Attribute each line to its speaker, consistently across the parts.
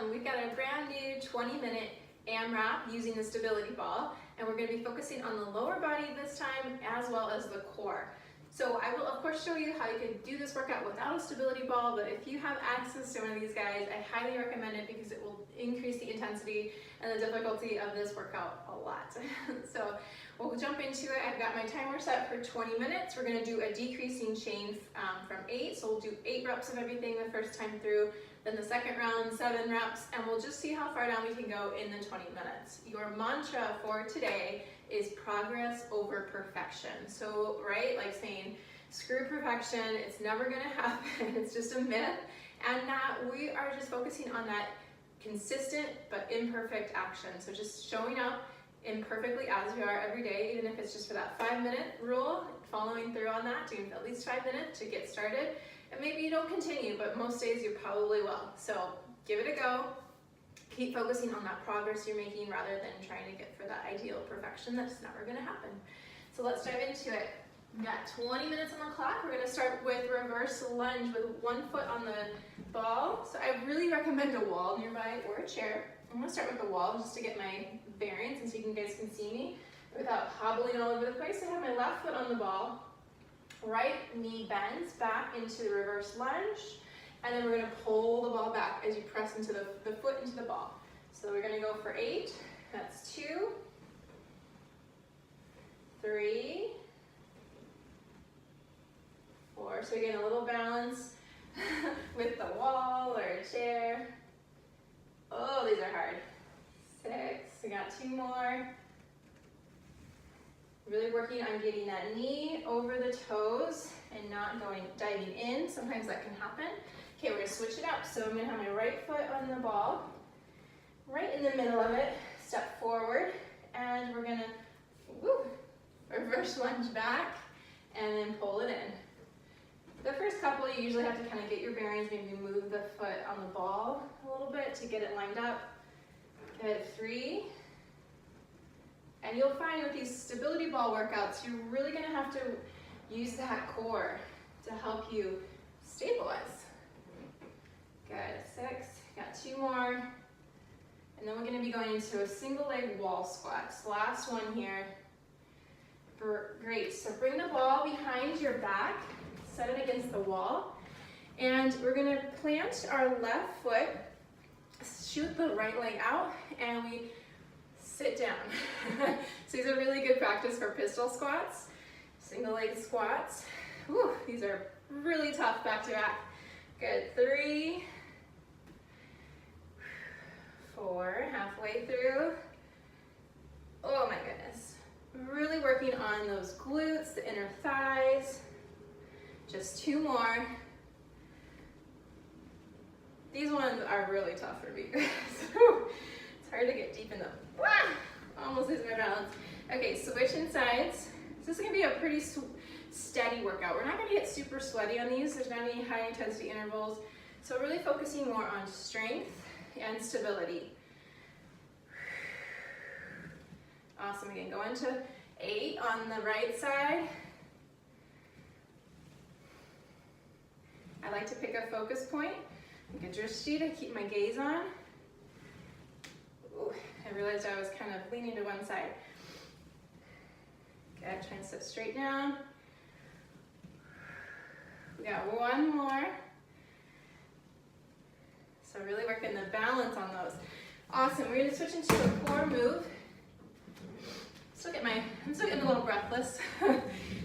Speaker 1: welcome. We've got a brand new 20-minute AMRAP using the stability ball, and we're going to be focusing on the lower body this time as well as the core. So I will of course show you how you can do this workout without a stability ball, but if you have access to one of these guys, I highly recommend it because it will increase the intensity and the difficulty of this workout a lot. So we'll jump into it. I've got my timer set for 20 minutes. We're going to do a decreasing chain from 8. So we'll do 8 reps of everything the first time through, then the second round, 7 reps, and we'll just see how far down we can go in the 20 minutes. Your mantra for today is progress over perfection. So, right, like saying, screw perfection, it's never gonna happen, it's just a myth, and that we are just focusing on that consistent but imperfect action. So just showing up imperfectly as we are every day, even if it's just for that 5-minute rule, following through on that, doing at least 5 minutes to get started. And maybe you don't continue, but most days you probably will. So give it a go. Keep focusing on that progress you're making rather than trying to get for that ideal perfection that's never gonna happen. So let's dive into it. We've got 20 minutes on the clock. We're gonna start with reverse lunge with 1 foot on the ball. So I really recommend a wall nearby or a chair. I'm gonna start with the wall just to get my bearings and so you guys can see me without hobbling all over the place. I have my left foot on the ball. Right knee bends back into the reverse lunge, and then we're going to pull the ball back as you press into the foot into the ball. So we're going to go for 8. That's 2, 3, 4. So again, a little balance with the wall or a chair. Oh, these are hard. 6. We got 2 more. Really working on getting that knee over the toes and not diving in. Sometimes that can happen. Okay, we're gonna switch it up. So I'm gonna have my right foot on the ball, right in the middle of it, step forward, and we're gonna reverse lunge back and then pull it in. The first couple, you usually have to kind of get your bearings, maybe move the foot on the ball a little bit to get it lined up. Good, 3. And you'll find with these stability ball workouts, you're really gonna have to use that core to help you stabilize. Good, 6, got 2 more. And then we're gonna be going into a single leg wall squat. So last one here. Great, so bring the ball behind your back, set it against the wall, and we're gonna plant our left foot, shoot the right leg out, and we sit down. So these are really good practice for pistol squats, single leg squats. Whew, these are really tough back to back. Good, 3, 4, halfway through. Oh my goodness. Really working on those glutes, the inner thighs. Just 2 more. These ones are really tough for me. It's hard to get deep in them. Almost losing my balance. Okay, switching sides. This is gonna be a pretty steady workout. We're not gonna get super sweaty on these. There's not any high intensity intervals. So really focusing more on strength and stability. Awesome, again, go into 8 on the right side. I like to pick a focus point, like a drishti to keep my gaze on. Ooh, I realized I was kind of leaning to one side. Good, try and sit straight down. We got 1 more. So really working the balance on those. Awesome, we're gonna switch into a core move. I'm still getting a little breathless.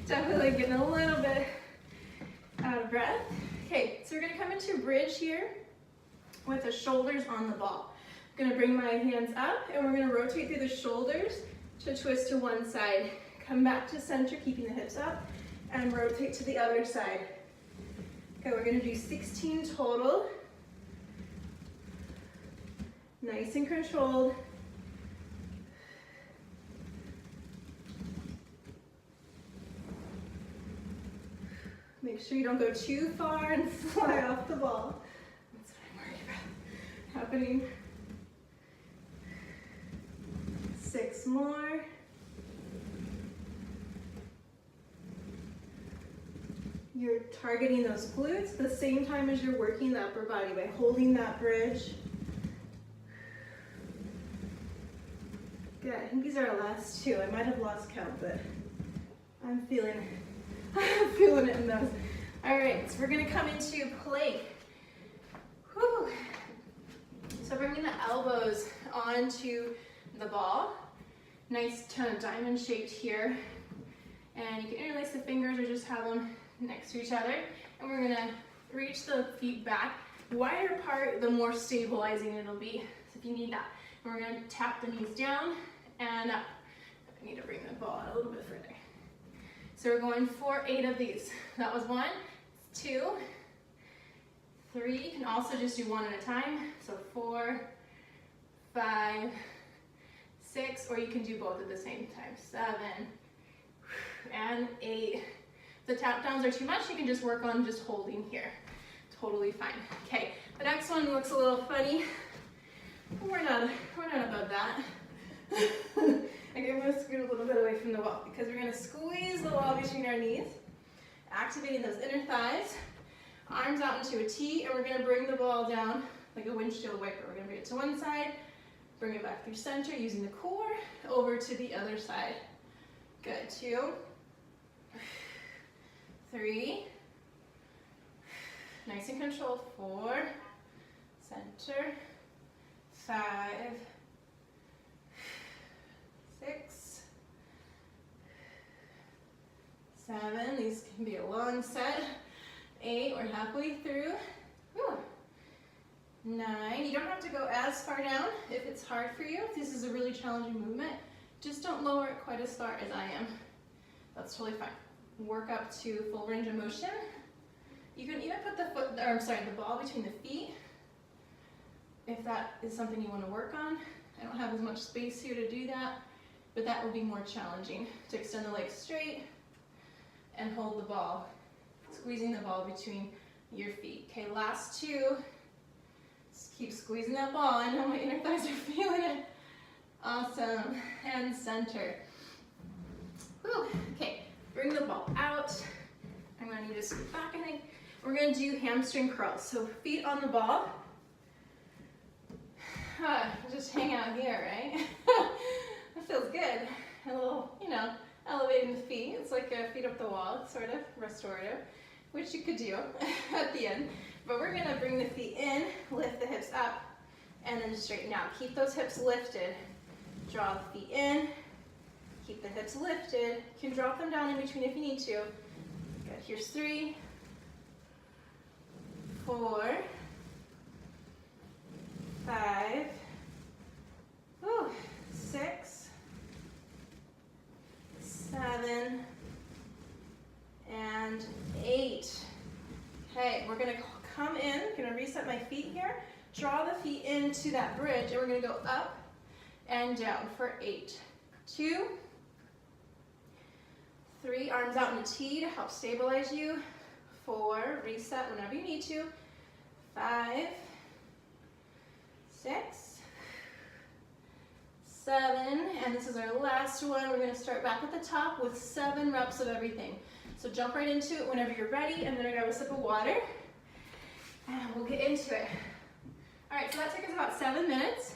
Speaker 1: Definitely getting a little bit out of breath. Okay, so we're gonna come into bridge here with the shoulders on the ball. I'm gonna bring my hands up and we're gonna rotate through the shoulders to twist to one side. Come back to center, keeping the hips up, and rotate to the other side. Okay, we're gonna do 16 total. Nice and controlled. Make sure you don't go too far and fly off the ball. That's what I'm worried about happening. 6 more. You're targeting those glutes at the same time as you're working the upper body by holding that bridge. Good, I think these are our last two. I might have lost count, but I'm feeling it in those. All right, so we're gonna come into plank. Whew. So bringing the elbows onto the ball. Nice kind of diamond shaped here. And you can interlace the fingers or just have them next to each other. And we're gonna reach the feet back. The wider apart, the more stabilizing it'll be. So if you need that. And we're gonna tap the knees down and up. I need to bring the ball out a little bit further. So we're going for 8 of these. That was 1, 2, 3. You can also just do 1 at a time. So 4, 5, 6, or you can do both at the same time. 7 and 8. If the tap downs are too much, you can just work on just holding here. Totally fine. Okay, the next one looks a little funny. We're not above that. Okay, I'm gonna scoot a little bit away from the wall because we're gonna squeeze the wall between our knees, activating those inner thighs, arms out into a T, and we're gonna bring the ball down like a windshield wiper. We're gonna bring it to one side, bring it back through center using the core, over to the other side. Good, 2, 3, nice and controlled, 4, center, 5, 6, 7, these can be a long set, 8, we're halfway through, whew. 9, you don't have to go as far down if it's hard for you. If this is a really challenging movement, just don't lower it quite as far as I am. That's totally fine. Work up to full range of motion. You can even put the ball between the feet if that is something you want to work on. I don't have as much space here to do that, but that will be more challenging to extend the legs straight and hold the ball, squeezing the ball between your feet. Okay, last 2. Just keep squeezing that ball. I know my inner thighs are feeling it. Awesome, and center. Whew. Okay, bring the ball out. I'm gonna need to scoot back, I think. We're gonna do hamstring curls. So feet on the ball. Just hang out here, right? That feels good. A little, elevating the feet. It's like a feet up the wall, sort of restorative, which you could do at the end. But we're gonna bring the feet in, lift the hips up, and then straighten out. Keep those hips lifted. Draw the feet in, keep the hips lifted. You can drop them down in between if you need to. Good, here's 3, 4, 5, 6, 7, and 8. Okay, we're gonna come in, gonna reset my feet here, draw the feet into that bridge, and we're gonna go up and down for 8. 2, 3, arms out in a T to help stabilize you. 4, reset whenever you need to. 5, 6, 7, and this is our last one. We're gonna start back at the top with 7 reps of everything. So jump right into it whenever you're ready. I'm gonna grab a sip of water and we'll get into it. All right, so that took us about 7 minutes.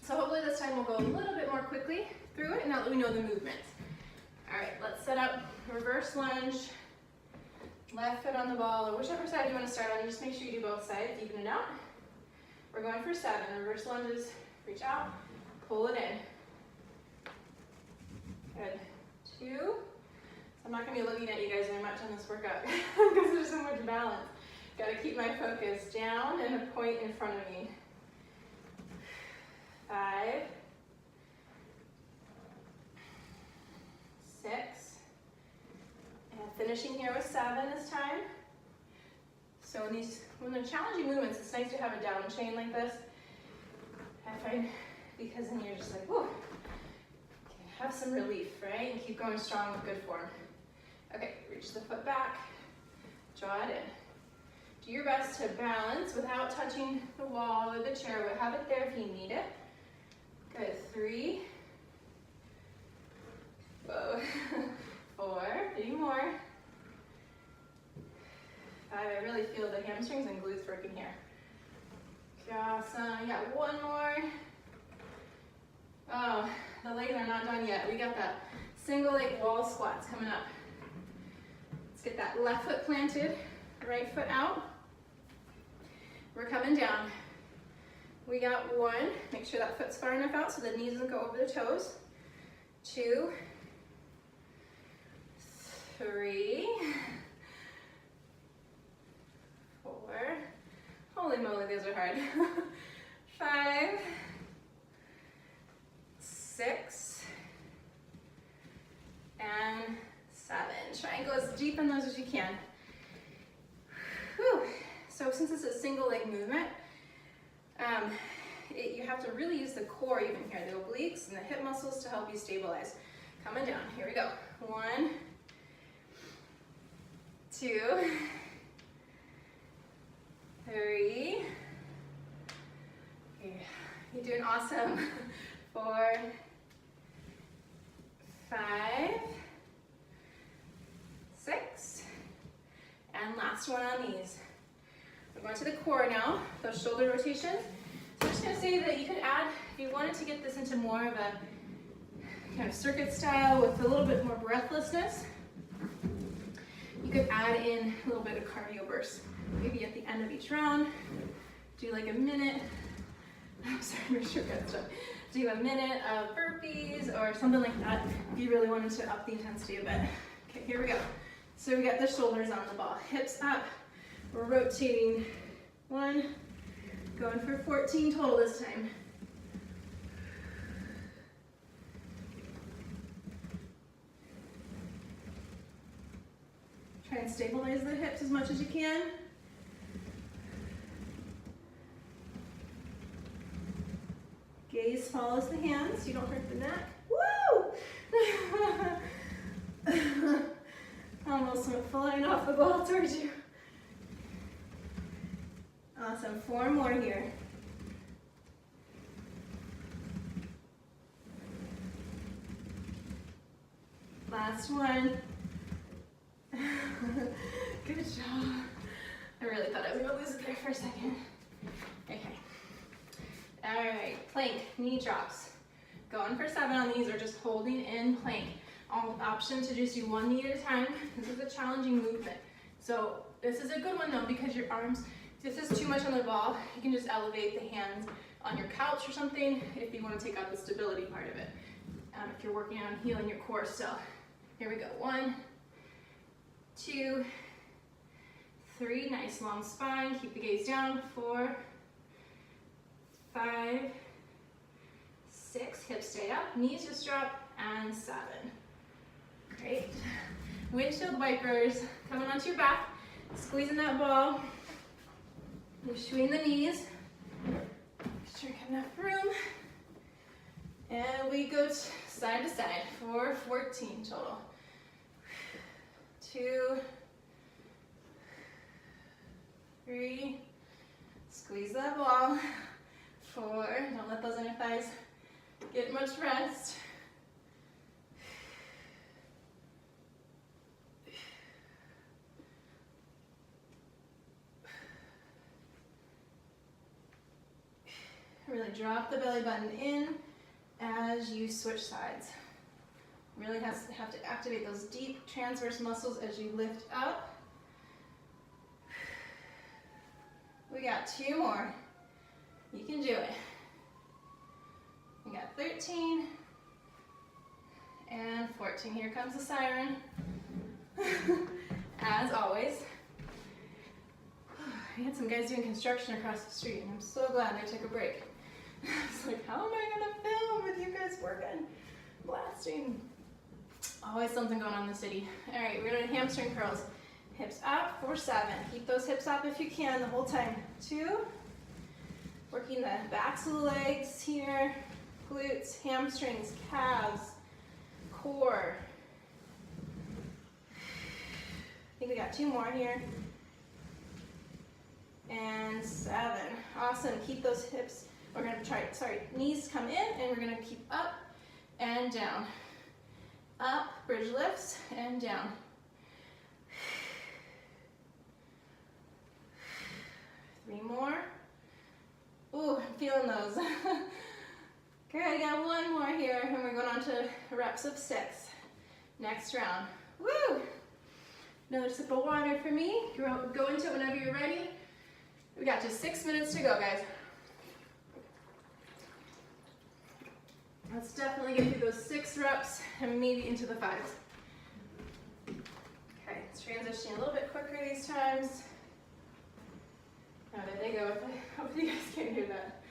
Speaker 1: So hopefully this time we'll go a little bit more quickly through it and now that we know the movements. All right, let's set up reverse lunge, left foot on the ball, or whichever side you want to start on. Just make sure you do both sides, even it out. We're going for 7. Reverse lunges, reach out, pull it in. Good. 2. So I'm not going to be looking at you guys very much on this workout because there's so much balance. Got to keep my focus down and a point in front of me. 5, 6, and finishing here with 7 this time. So when they're challenging movements, it's nice to have a down chain like this. I find because then you're just like, whoa, okay, have some relief, right? And keep going strong with good form. Okay, reach the foot back, draw it in. Do your best to balance without touching the wall or the chair, but have it there if you need it. Good, 3, whoa, 4, 3 more, 5, I really feel the hamstrings and glutes working here. Awesome, you got 1 more, Oh, the legs are not done yet. We got that single leg wall squats coming up. Let's get that left foot planted, right foot out. We're coming down. We got 1, make sure that foot's far enough out so the knees doesn't go over the toes. 2, 3, 4, holy moly, these are hard. 5, 6, and 7. Try and go as deep in those as you can. Whew. So since it's a single leg movement, you have to really use the core even here, the obliques and the hip muscles to help you stabilize. Coming down, here we go. 1, 2, 3, you're doing awesome. 4, 5, 6, and last one on these. We're going to the core now, those shoulder rotations. So I'm just going to say that you could add, if you wanted to get this into more of a kind of circuit style with a little bit more breathlessness, you could add in a little bit of cardio bursts. Maybe at the end of each round, do like a minute. I'm sorry, my shirt got stuck. Do a minute of burpees or something like that if you really wanted to up the intensity a bit. Okay, here we go. So we got the shoulders on the ball, hips up. We're rotating 1, going for 14 total this time. Try and stabilize the hips as much as you can. Gaze follows the hands, you don't hurt the neck. Woo! Almost went flying off the ball towards you. Awesome, 4 more here. Last one. Good job. I really thought I was gonna lose it there for a second. Okay. All right, plank, knee drops. Going for 7 on these or just holding in plank. Option to just do 1 knee at a time. This is a challenging movement. So this is a good one though because your arms, if this is too much on the ball, you can just elevate the hands on your couch or something if you want to take out the stability part of it. If you're working on healing your core still. Here we go, 1, 2, 3, nice long spine, keep the gaze down, 4, 5, 6, hips stay up, knees just drop, and 7. Great. Windshield wipers, coming onto your back, squeezing that ball, between the knees, sure enough room, and we go side to side for 14 total. 2, 3, squeeze that ball. 4, don't let those inner thighs get much rest. 5. Really drop the belly button in as you switch sides. Really have to activate those deep transverse muscles as you lift up. We got 2 more. You can do it. We got 13 and 14. Here comes the siren. As always. I had some guys doing construction across the street and I'm so glad they took a break. I was like, how am I gonna film with you guys working, blasting? Always something going on in the city. All right, we're doing hamstring curls. Hips up for 7. Keep those hips up if you can the whole time. 2. Working the backs of the legs here, glutes, hamstrings, calves, core. I think we got 2 more here. And 7. Awesome. Keep those hips. We're going to try, knees come in and we're going to keep up and down. Up, bridge lifts, and down. 3 more. Ooh, I'm feeling those. Good, I got one more here, and we're going on to reps of 6. Next round. Woo! Another sip of water for me. Go into it whenever you're ready. We got just 6 minutes to go, guys. Let's definitely get through those 6 reps and maybe into the 5s. Okay, let's transition a little bit quicker these times. How did they go with it? Hopefully you guys can't hear that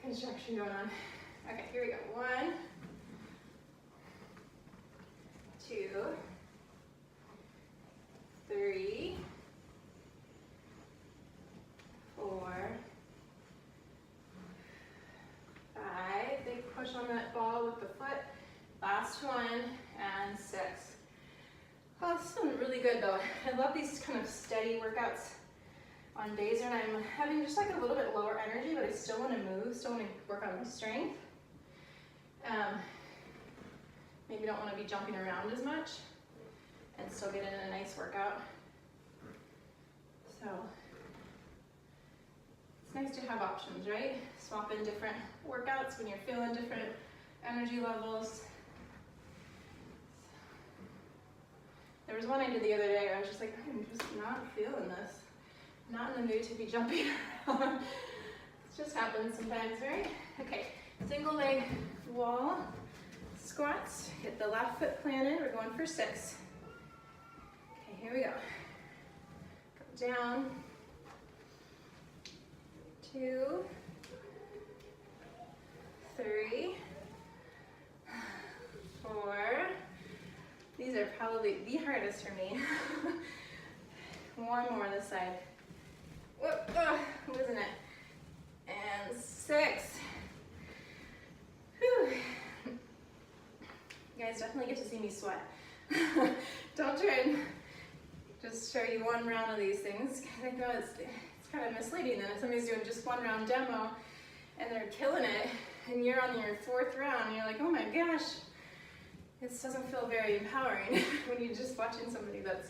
Speaker 1: construction going on. Okay, here we go. 1, 2, 3, 4, 5. Big push on that ball with the foot. Last one, and 6. Oh, this is feeling really good though. I love these kind of steady workouts on days when I'm having just like a little bit lower energy, but I still want to move, still want to work on my strength. Maybe don't want to be jumping around as much and still get in a nice workout. So it's nice to have options, right? Swap in different workouts when you're feeling different energy levels. There was one I did the other day where I was just like, I'm just not feeling this. Not in the mood to be jumping around. It just happens sometimes, right? Okay, single leg wall squats. Get the left foot planted. We're going for 6. Okay, here we go. Go down. 2, 3, 4. These are probably the hardest for me. One more this side. Whoop, losing it. And 6. Whew. You guys definitely get to see me sweat. Don't try and just show you one round of these things. I know it's kind of misleading then if somebody's doing just one round demo and they're killing it and you're on your 4th round and you're like, oh my gosh, this doesn't feel very empowering when you're just watching somebody that's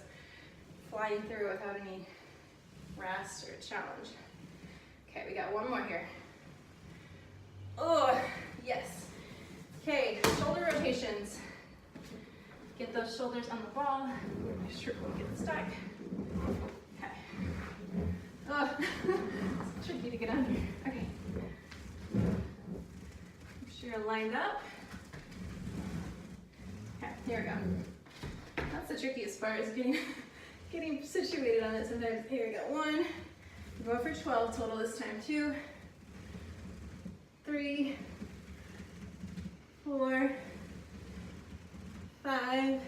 Speaker 1: flying through without any rest or challenge. Okay, we got one more here. Oh, yes. Okay, shoulder rotations. Get those shoulders on the ball. Make sure we get stuck. Okay. Oh, it's tricky to get under. Okay. Make sure you're lined up. Okay, here we go. That's the trickiest part, is getting situated on it sometimes. Here we go. 1. Go for 12 total this time. 2, 3, 4, 5,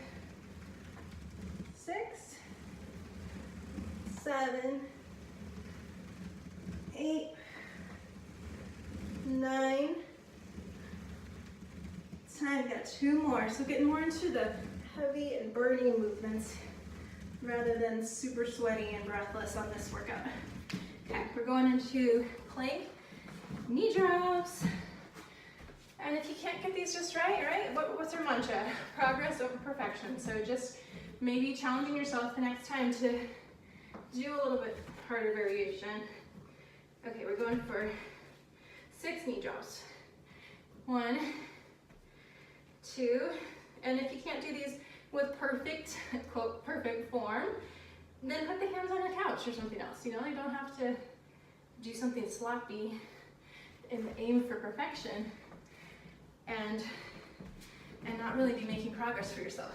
Speaker 1: 6, 7, 8, 9, 10. Got 2 more. So getting more into the heavy and burning movements rather than super sweaty and breathless on this workout. Okay, we're going into plank knee drops. And if you can't get these just right? What's our mantra? Progress over perfection. So just maybe challenging yourself the next time to do a little bit harder variation. Okay, we're going for 6 knee drops. 1, 2, and if you can't do these with perfect, quote, perfect form, then put the hands on a couch or something else. You know, you don't have to do something sloppy and aim for perfection and not really be making progress for yourself.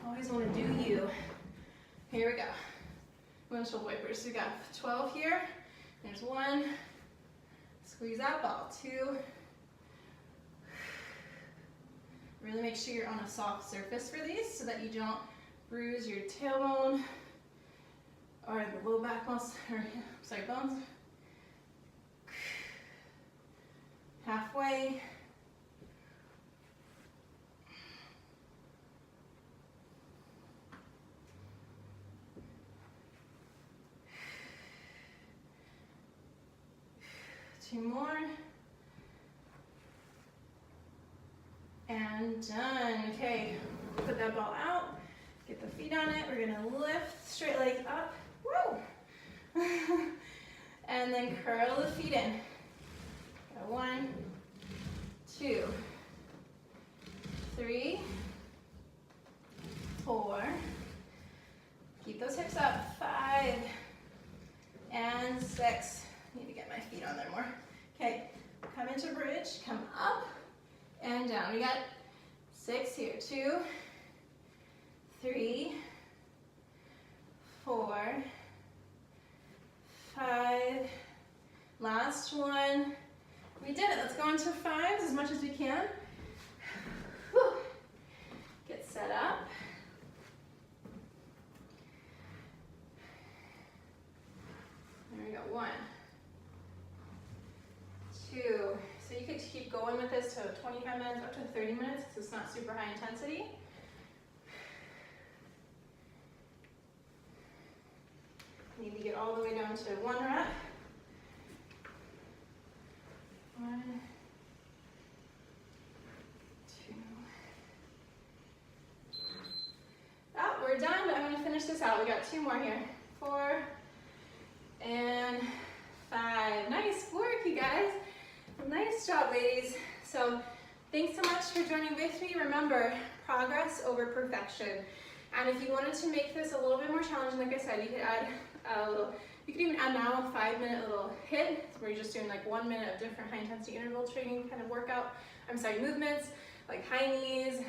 Speaker 1: Always want to do you. Here we go. Windshield wipers. So we got 12 here. There's 1. Squeeze out ball. 2. Really make sure you're on a soft surface for these so that you don't bruise your tailbone or the low back muscle, or sorry, bones. Halfway. Two more. And done. Okay, put that ball out, get the feet on it. We're gonna lift straight legs up. Woo! And then curl the feet in. 1, 2, 3, 4. Keep those hips up. 5 and 6. Need to get my feet on there more. Okay, come into bridge, come up and down. We got 6 here. 2, 3, 4, 5. Last one. We did it. Let's go into 5s as much as we can. Whew. Get set up. There we go. 1, 2. So you could keep going with this to 25 minutes, up to 30 minutes, because it's not super high intensity. Need to get all the way down to 1 rep. 1, 2. Oh, we're done, but I'm going to finish this out. We got 2 more here. 4 and 5. Nice work, you guys. Nice job, ladies. So thanks so much for joining with me. Remember, progress over perfection. And if you wanted to make this a little bit more challenging, like I said, you could add a little, you could even add now a 5-minute little hit, where you're just doing like 1 minute of different high intensity interval training kind of workout, movements, like high knees,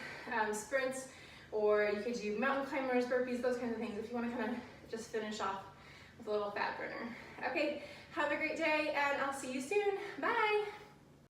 Speaker 1: sprints, or you could do mountain climbers, burpees, those kinds of things, if you want to kind of just finish off with a little fat burner. Okay, have a great day, and I'll see you soon. Bye.